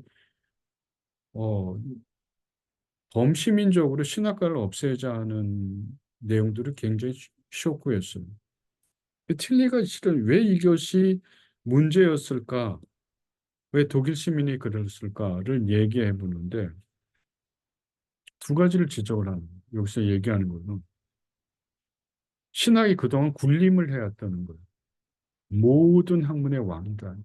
어, 범시민적으로 신학과를 없애자 하는 내용들이 굉장히 쇼크였어요. 틴리가 실은 왜 이것이 문제였을까? 왜 독일 시민이 그랬을까를 얘기해 보는데 두 가지를 지적을 하는 거예요. 여기서 얘기하는 거는 신학이 그동안 군림을 해왔다는 거예요. 모든 학문의 왕이다.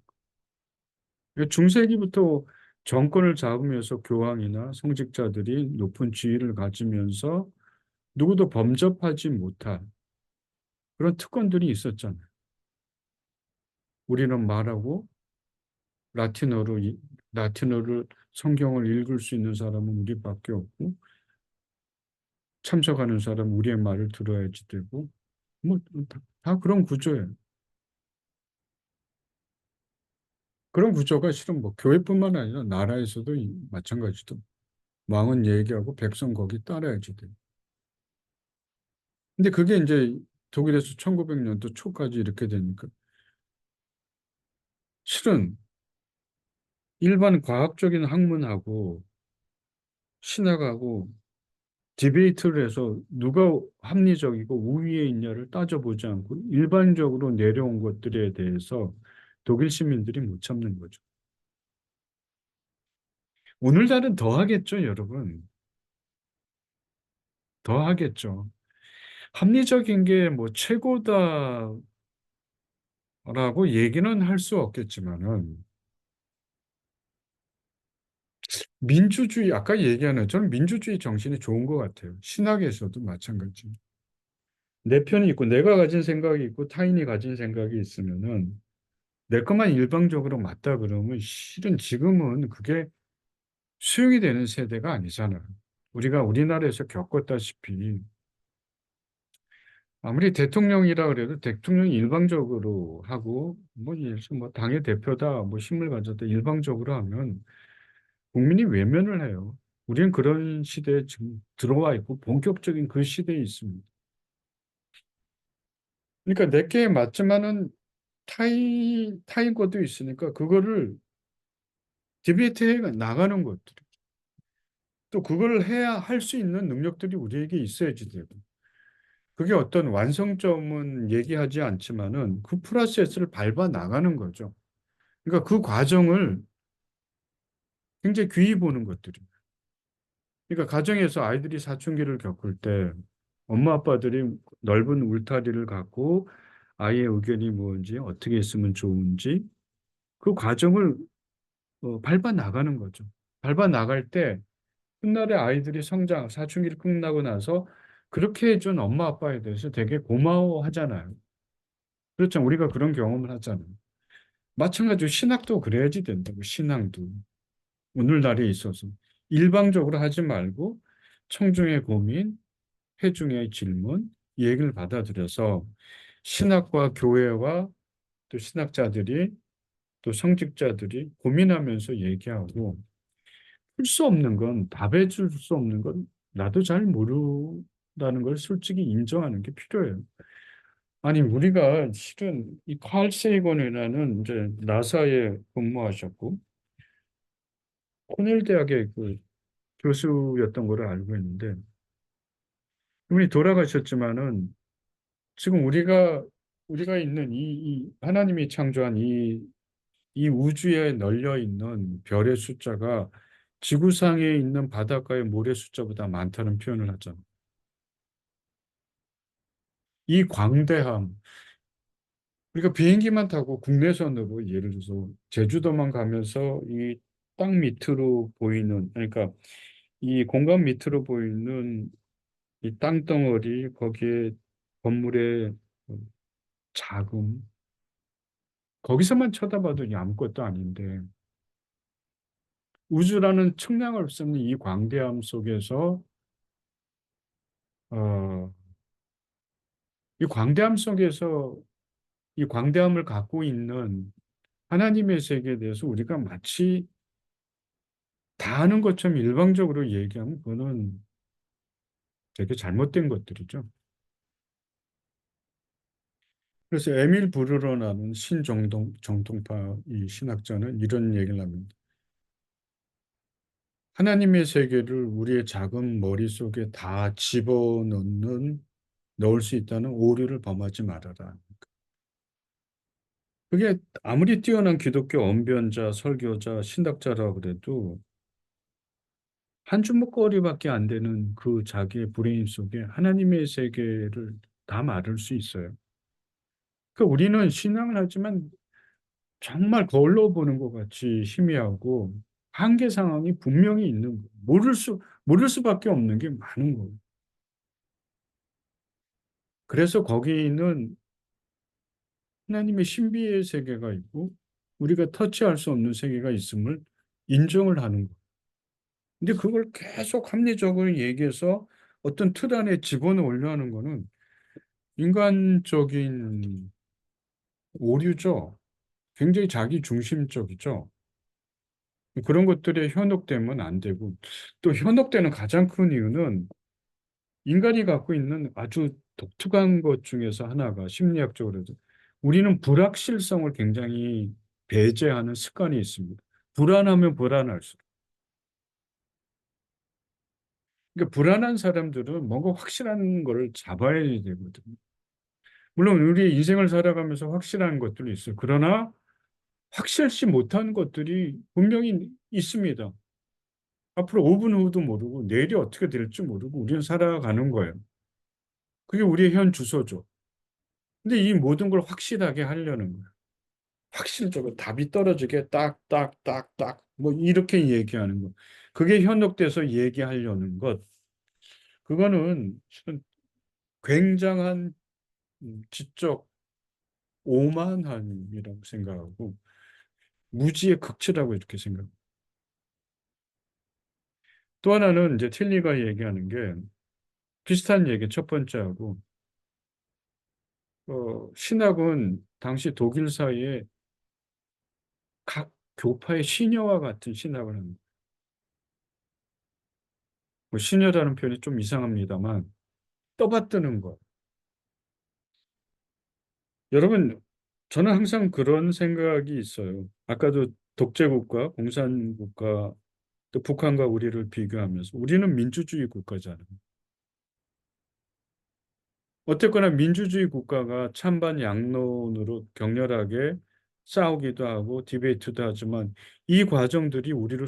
중세기부터 정권을 잡으면서 교황이나 성직자들이 높은 지위를 가지면서 누구도 범접하지 못한 그런 특권들이 있었잖아요. 우리는 말하고 라틴어로 라틴어를 성경을 읽을 수 있는 사람은 우리밖에 없고 참석하는 사람은 우리의 말을 들어야지 되고 뭐 다 그런 구조예요. 그런 구조가 실은 뭐 교회뿐만 아니라 나라에서도 마찬가지도 왕은 얘기하고 백성 거기 따라야지 돼. 근데 그게 이제 독일에서 1900년도 초까지 이렇게 되니까 실은 일반 과학적인 학문하고 신학하고 디베이트를 해서 누가 합리적이고 우위에 있냐를 따져보지 않고 일반적으로 내려온 것들에 대해서 독일 시민들이 못 참는 거죠. 오늘날은 더 하겠죠, 여러분. 더 하겠죠. 합리적인 게 뭐 최고다라고 얘기는 할 수 없겠지만은 민주주의, 아까 얘기하는, 저는 민주주의 정신이 좋은 것 같아요. 신학에서도 마찬가지. 내 편이 있고, 내가 가진 생각이 있고, 타인이 가진 생각이 있으면은, 내 것만 일방적으로 맞다 그러면, 실은 지금은 그게 수용이 되는 세대가 아니잖아요. 우리가 우리나라에서 겪었다시피, 아무리 대통령이라 그래도 대통령이 일방적으로 하고, 뭐, 예를 들어서 뭐, 당의 대표다, 뭐, 힘을 가졌다, 일방적으로 하면, 국민이 외면을 해요. 우리는 그런 시대에 지금 들어와 있고 본격적인 그 시대에 있습니다. 그러니까 내게 맞지만은 타인 것도 있으니까 그거를 디베이트해 나가는 것들. 또 그걸 해야 할 수 있는 능력들이 우리에게 있어야지 되고. 그게 어떤 완성점은 얘기하지 않지만은 그 프로세스를 밟아 나가는 거죠. 그러니까 그 과정을 굉장히 귀히 보는 것들이. 그러니까 가정에서 아이들이 사춘기를 겪을 때 엄마 아빠들이 넓은 울타리를 갖고 아이의 의견이 뭔지 어떻게 했으면 좋은지 그 과정을 밟아 나가는 거죠. 밟아 나갈 때 훗날에 아이들이 사춘기를 끝나고 나서 그렇게 해준 엄마 아빠에 대해서 되게 고마워하잖아요. 그렇죠. 우리가 그런 경험을 하잖아요. 마찬가지로 신학도 그래야지 된다고, 신앙도. 오늘날에 있어서. 일방적으로 하지 말고 청중의 고민, 회중의 질문, 이 얘기를 받아들여서 신학과 교회와 또 신학자들이 또 성직자들이 고민하면서 얘기하고 풀 수 없는 건 답해 줄 수 없는 건 나도 잘 모른다는 걸 솔직히 인정하는 게 필요해요. 아니 우리가 실은 이 칼 세이건이라는 이제 나사에 근무하셨고 코넬 대학의 그 교수였던 걸로 알고 있는데 이분이 돌아가셨지만은 지금 우리가 있는 이 하나님이 창조한 이 우주에 널려 있는 별의 숫자가 지구상에 있는 바닷가의 모래 숫자보다 많다는 표현을 하잖아. 이 광대함, 우리가 비행기만 타고 국내선으로 예를 들어서 제주도만 가면서 이 땅 밑으로 보이는, 그러니까 이 공간 밑으로 보이는 이 땅덩어리, 거기에 건물의 자금, 거기서만 쳐다봐도 이게 아무것도 아닌데 우주라는 측량할 수 없는 이 광대함 속에서 어, 이 광대함 속에서 이 광대함을 갖고 있는 하나님의 세계에 대해서 우리가 마치 다 아는 것처럼 일방적으로 얘기하면 그거는 되게 잘못된 것들이죠. 그래서 에밀 브루너라는 정통파 이 신학자는 이런 얘기를 합니다. 하나님의 세계를 우리의 작은 머릿속에 다 넣을 수 있다는 오류를 범하지 말아라. 그게 아무리 뛰어난 기독교 언변자, 설교자, 신학자라 그래도 한 주먹거리밖에 안 되는 그 자기의 브레인 속에 하나님의 세계를 다 말할 수 있어요. 그 우리는 신앙을 하지만 정말 거울로 보는 것 같이 희미하고 한계 상황이 분명히 있는 거예요. 모를 수밖에 없는 게 많은 거예요. 그래서 거기는 하나님의 신비의 세계가 있고 우리가 터치할 수 없는 세계가 있음을 인정을 하는 거예요. 근데 그걸 계속 합리적으로 얘기해서 어떤 틀 안에 집어넣으려 하는 거는 인간적인 오류죠. 굉장히 자기 중심적이죠. 그런 것들에 현혹되면 안 되고 또 현혹되는 가장 큰 이유는 인간이 갖고 있는 아주 독특한 것 중에서 하나가 심리학적으로도 우리는 불확실성을 굉장히 배제하는 습관이 있습니다. 불안하면 불안할수록. 그러니까 불안한 사람들은 뭔가 확실한 거를 잡아야 되거든요. 물론 우리 인생을 살아가면서 확실한 것들이 있어요. 그러나 확실시 못한 것들이 분명히 있습니다. 앞으로 5분 후도 모르고 내일이 어떻게 될지 모르고 우리는 살아가는 거예요. 그게 우리의 현 주소죠. 근데 이 모든 걸 확실하게 하려는 거예요. 확실적으로 답이 떨어지게 딱, 딱, 딱, 딱, 뭐 이렇게 얘기하는 거. 그게 현혹돼서 얘기하려는 것, 그거는 실은 굉장한 지적 오만함이라고 생각하고 무지의 극치라고 이렇게 생각합니다. 또 하나는 이제 틸리가 얘기하는 게 비슷한 얘기 첫 번째하고 신학은 당시 독일 사회에 각 교파의 시녀와 같은 신학을 합니다. 뭐 시녀라는 표현이 좀 이상합니다만 떠받드는 것. 여러분, 저는 항상 그런 생각이 있어요. 아까도 독재국가, 공산국가, 또 북한과 우리를 비교하면서 우리는 민주주의 국가잖아요. 어쨌거나 민주주의 국가가 찬반 양론으로 격렬하게 싸우기도 하고 디베이트도 하지만 이 과정들이 우리를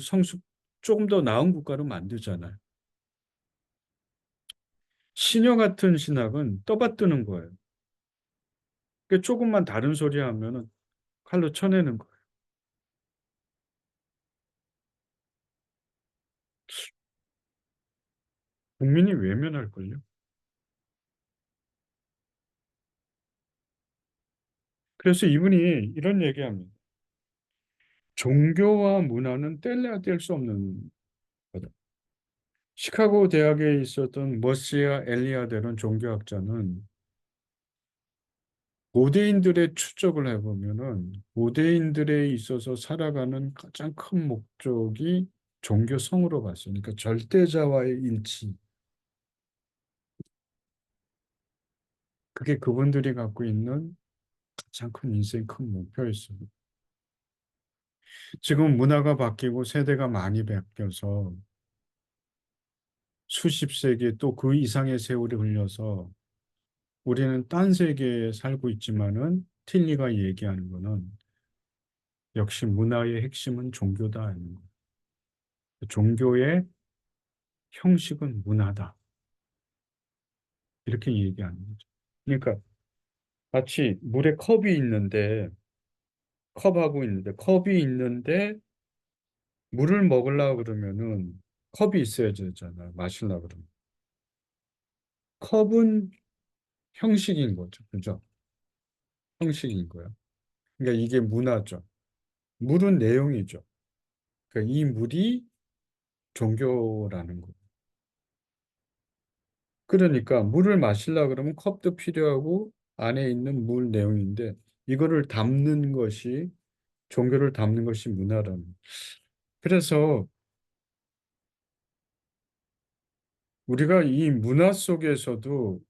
조금 더 나은 국가로 만들잖아요. 신여 같은 신학은 떠받드는 거예요. 그 조금만 다른 소리 하면은 칼로 쳐내는 거예요. 국민이 외면할걸요. 그래서 이분이 이런 얘기합니다. 종교와 문화는 뗄래야 뗄 수 없는 거다. 시카고 대학에 있었던 머시아 엘리아드라는 종교학자는 고대인들의 추적을 해보면은 고대인들에 있어서 살아가는 가장 큰 목적이 종교성으로 봤어요. 그러니까 절대자와의 일치. 그게 그분들이 갖고 있는 가장 큰 인생 큰 목표였어요. 지금 문화가 바뀌고 세대가 많이 바뀌어서 수십 세기 또 그 이상의 세월이 흘려서 우리는 딴 세계에 살고 있지만은 틸리가 얘기하는 거는 역시 문화의 핵심은 종교다 하는 거예요. 종교의 형식은 문화다. 이렇게 얘기하는 거죠. 그러니까 마치 물에 컵이 있는데 물을 먹으려고 그러면은 컵이 있어야 되잖아. 마시려고 그러면. 컵은 형식인 거죠. 그죠? 형식인 거야. 그러니까 이게 문화죠. 물은 내용이죠. 그러니까 이 물이 종교라는 거. 그러니까 물을 마시려고 그러면 컵도 필요하고 안에 있는 물 내용인데 이거를 담는 것이 종교를 담는 것이 문화라는. 그래서 우리가 이 문화 속에서도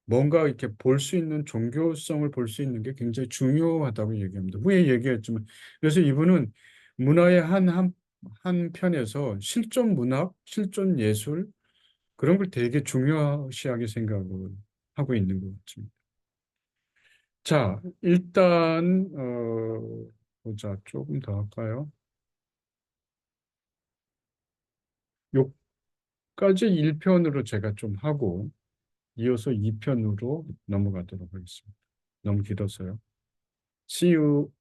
뭔가 이렇게 볼 수 있는 종교성을 볼 수 있는 게 굉장히 중요하다고 얘기합니다. 후에 얘기했지만 그래서 이분은 문화의 한 편에서 실존 문학, 실존 예술 그런 걸 되게 중요시하게 생각을 하고 있는 것 같습니다. 자, 일단 보자. 조금 더 할까요? 요까지 1편으로 제가 좀 하고 이어서 2편으로 넘어가도록 하겠습니다. 너무 길어서요. See you